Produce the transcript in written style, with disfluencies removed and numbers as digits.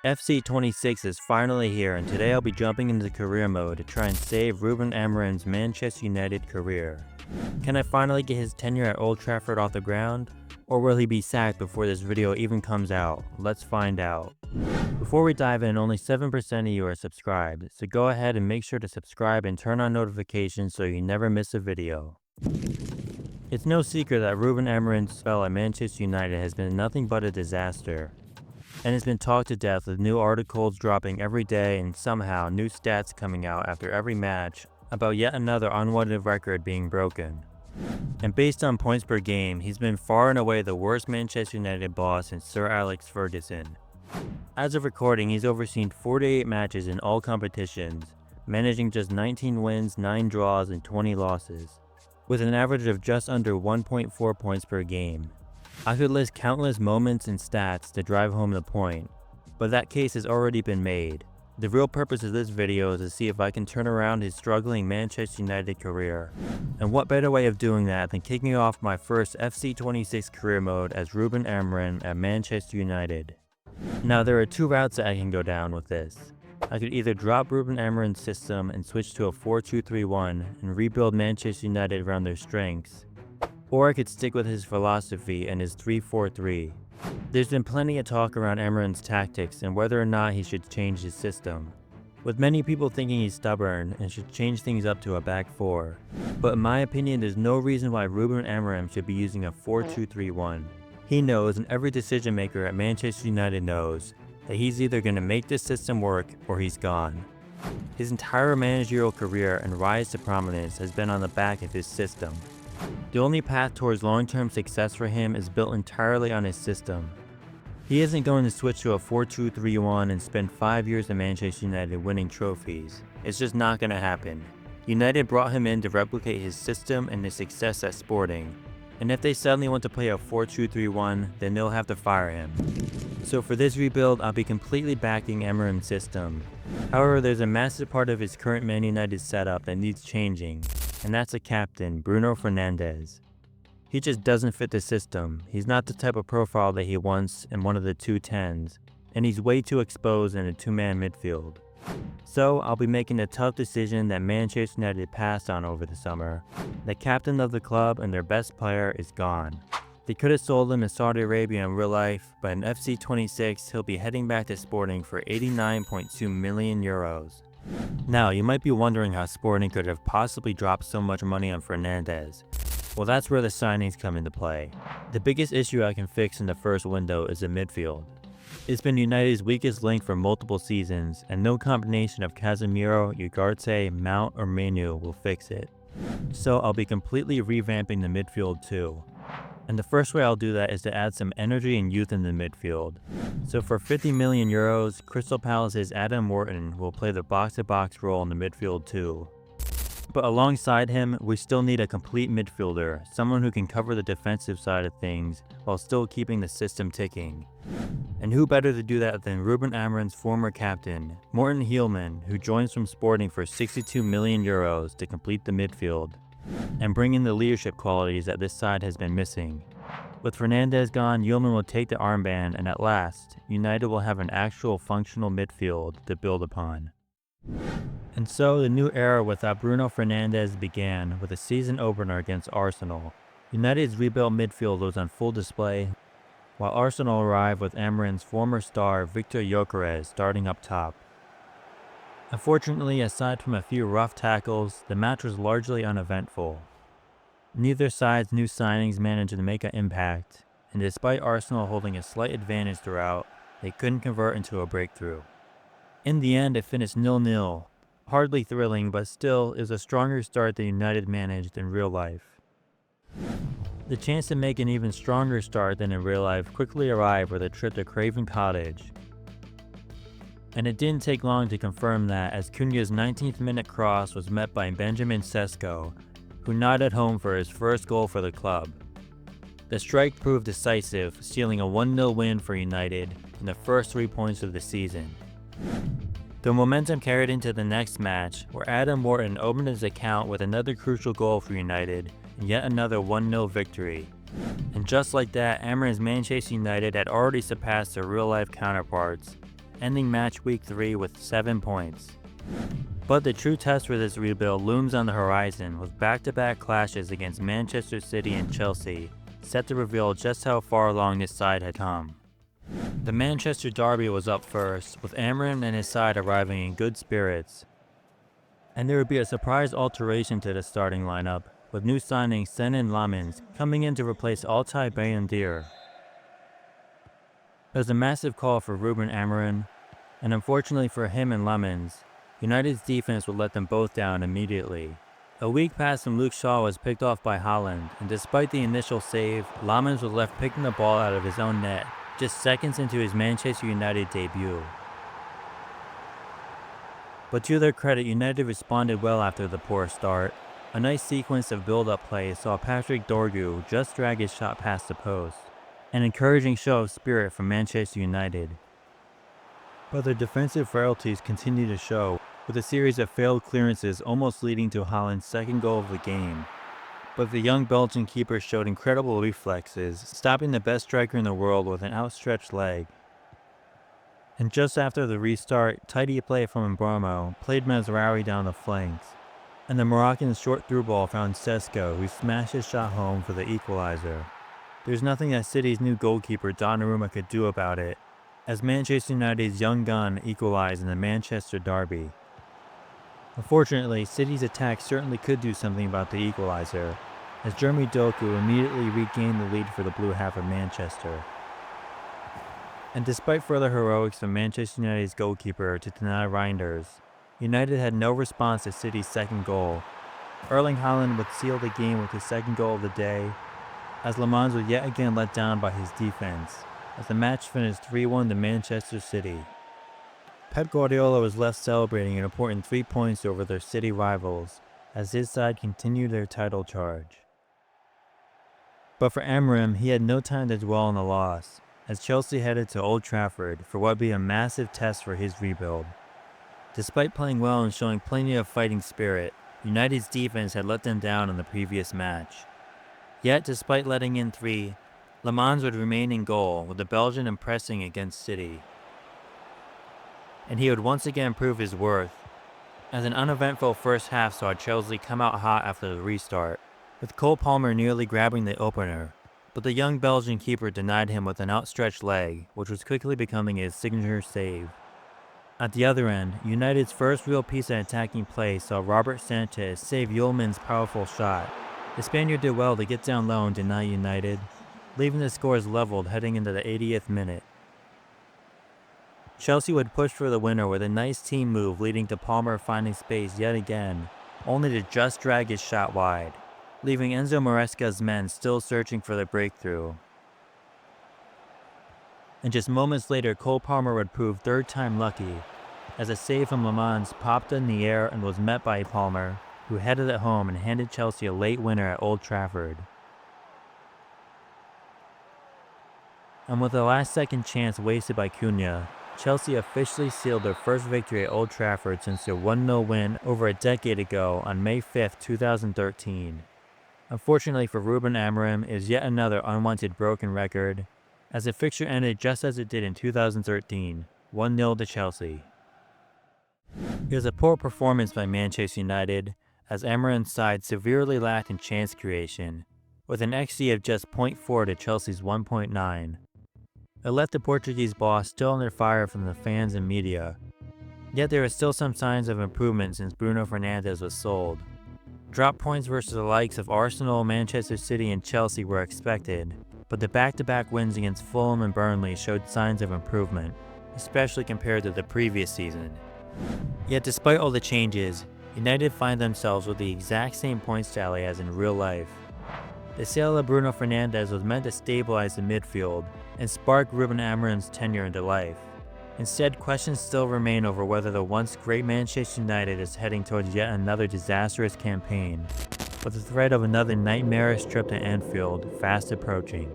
FC 26 is finally here, and today I'll be jumping into career mode to try and save Ruben Amorim's Manchester United career. Can I finally get his tenure at Old Trafford off the ground? Or will he be sacked before this video even comes out? Let's find out. Before we dive in, only 7% of you are subscribed, so go ahead and make sure to subscribe and turn on notifications so you never miss a video. It's no secret that Ruben Amorim's spell at Manchester United has been nothing but a disaster, and it's been talked to death with new articles dropping every day and somehow new stats coming out after every match about yet another unwanted record being broken. And based on points per game, he's been far and away the worst Manchester United boss since Sir Alex Ferguson. As of recording, he's overseen 48 matches in all competitions, managing just 19 wins, 9 draws, and 20 losses, with an average of just under 1.4 points per game. I could list countless moments and stats to drive home the point, but that case has already been made. The real purpose of this video is to see if I can turn around his struggling Manchester United career. And what better way of doing that than kicking off my first FC 26 career mode as Ruben Amorim at Manchester United. Now there are two routes that I can go down with this. I could either drop Ruben Amorim's system and switch to a 4-2-3-1 and rebuild Manchester United around their strengths, or I could stick with his philosophy and his 3-4-3. There's been plenty of talk around Amorim's tactics and whether or not he should change his system, with many people thinking he's stubborn and should change things up to a back four. But in my opinion, there's no reason why Ruben Amorim should be using a 4-2-3-1. He knows, and every decision maker at Manchester United knows, that he's either going to make this system work or he's gone. His entire managerial career and rise to prominence has been on the back of his system. The only path towards long-term success for him is built entirely on his system. He isn't going to switch to a 4-2-3-1 and spend 5 years at Manchester United winning trophies. It's just not going to happen. United brought him in to replicate his system and his success at Sporting, and if they suddenly want to play a 4-2-3-1, then they'll have to fire him. So for this rebuild, I'll be completely backing Amorim's system. However, there's a massive part of his current Man United setup that needs changing, and that's the captain, Bruno Fernandes. He just doesn't fit the system. He's not the type of profile that he wants in one of the 2-10s, and he's way too exposed in a two-man midfield. So I'll be making a tough decision that Manchester United passed on over the summer. The captain of the club and their best player is gone. They could have sold him in Saudi Arabia in real life, but in FC 26 he'll be heading back to Sporting for 89.2 million euros. Now, you might be wondering how Sporting could have possibly dropped so much money on Fernandes. Well, that's where the signings come into play. The biggest issue I can fix in the first window is the midfield. It's been United's weakest link for multiple seasons, and no combination of Casemiro, Ugarte, Mount, or Manu will fix it. So I'll be completely revamping the midfield too. And the first way I'll do that is to add some energy and youth in the midfield. So for 50 million euros, Crystal Palace's Adam Wharton will play the box-to-box role in the midfield too. But alongside him, we still need a complete midfielder, someone who can cover the defensive side of things while still keeping the system ticking. And who better to do that than Ruben Amorim's former captain, Morten Hielman, who joins from Sporting for 62 million euros to complete the midfield and bring in the leadership qualities that this side has been missing. With Fernandes gone, Hielman will take the armband, and at last, United will have an actual functional midfield to build upon. And so the new era without Bruno Fernandes began with a season opener against Arsenal. United's rebuilt midfield was on full display, while Arsenal arrived with Amorim's former star Victor Gyökeres starting up top. Unfortunately, aside from a few rough tackles, the match was largely uneventful. Neither side's new signings managed to make an impact, and despite Arsenal holding a slight advantage throughout, they couldn't convert into a breakthrough. In the end, it finished 0-0. Hardly thrilling, but still, it was a stronger start than United managed in real life. The chance to make an even stronger start than in real life quickly arrived with a trip to Craven Cottage. And it didn't take long to confirm that, as Cunha's 19th minute cross was met by Benjamin Sesko, who nodded home for his first goal for the club. The strike proved decisive, sealing a 1-0 win for United in the first 3 points of the season. The momentum carried into the next match, where Adam Wharton opened his account with another crucial goal for United and yet another 1-0 victory. And just like that, Amorim's Manchester United had already surpassed their real-life counterparts ending match week 3 with 7 points. But the true test for this rebuild looms on the horizon, with back-to-back clashes against Manchester City and Chelsea set to reveal just how far along this side had come. The Manchester derby was up first, with Amorim and his side arriving in good spirits. And there would be a surprise alteration to the starting lineup, with new signings Sen and Lamens coming in to replace Altay Bayindir. It was a massive call for Ruben Amorim, and unfortunately for him and Lamens, United's defense would let them both down immediately. A weak pass from Luke Shaw was picked off by Haaland, and despite the initial save, Lamens was left picking the ball out of his own net just seconds into his Manchester United debut. But to their credit, United responded well after the poor start. A nice sequence of build-up play saw Patrick Dorgu just drag his shot past the post, an encouraging show of spirit from Manchester United. But their defensive frailties continue to show, with a series of failed clearances almost leading to Haaland's second goal of the game. But the young Belgian keeper showed incredible reflexes, stopping the best striker in the world with an outstretched leg. And just after the restart, tidy play from Mbeumo played Mazraoui down the flanks, and the Moroccan's short through ball found Sesko, who smashed his shot home for the equalizer. There's nothing that City's new goalkeeper Donnarumma could do about it, as Manchester United's young gun equalized in the Manchester derby. Unfortunately, City's attack certainly could do something about the equalizer, as Jeremy Doku immediately regained the lead for the blue half of Manchester. And despite further heroics from Manchester United's goalkeeper to deny Reinders, United had no response to City's second goal. Erling Haaland would seal the game with his second goal of the day, as Lamens was yet again let down by his defense, as the match finished 3-1 to Manchester City. Pep Guardiola was left celebrating an important 3 points over their City rivals, as his side continued their title charge. But for Amorim, he had no time to dwell on the loss, as Chelsea headed to Old Trafford for what would be a massive test for his rebuild. Despite playing well and showing plenty of fighting spirit, United's defense had let them down in the previous match. Yet, despite letting in 3, Lamens would remain in goal, with the Belgian impressing against City. And he would once again prove his worth, as an uneventful first half saw Chelsea come out hot after the restart, with Cole Palmer nearly grabbing the opener, but the young Belgian keeper denied him with an outstretched leg, which was quickly becoming his signature save. At the other end, United's first real piece of attacking play saw Robert Sanchez save Yulman's powerful shot. The Spaniard did well to get down low and deny United, leaving the scores leveled heading into the 80th minute. Chelsea would push for the winner with a nice team move leading to Palmer finding space yet again, only to just drag his shot wide, leaving Enzo Maresca's men still searching for the breakthrough. And just moments later, Cole Palmer would prove third time lucky, as a save from Lamens popped in the air and was met by Palmer, who headed it home and handed Chelsea a late winner at Old Trafford. And with a last-second chance wasted by Cunha, Chelsea officially sealed their first victory at Old Trafford since their 1-0 win over a decade ago on May 5, 2013. Unfortunately for Ruben Amorim, it is yet another unwanted broken record, as the fixture ended just as it did in 2013, 1-0 to Chelsea. It was a poor performance by Manchester United, as Amorim's side severely lacked in chance creation, with an XG of just 0.4 to Chelsea's 1.9. It left the Portuguese boss still under fire from the fans and media, yet there are still some signs of improvement since Bruno Fernandes was sold. Drop points versus the likes of Arsenal, Manchester City, and Chelsea were expected, but the back-to-back wins against Fulham and Burnley showed signs of improvement, especially compared to the previous season. Yet despite all the changes, United find themselves with the exact same points tally as in real life. The sale of Bruno Fernandes was meant to stabilize the midfield and spark Ruben Amorim's tenure into life. Instead, questions still remain over whether the once great Manchester United is heading towards yet another disastrous campaign, with the threat of another nightmarish trip to Anfield fast approaching.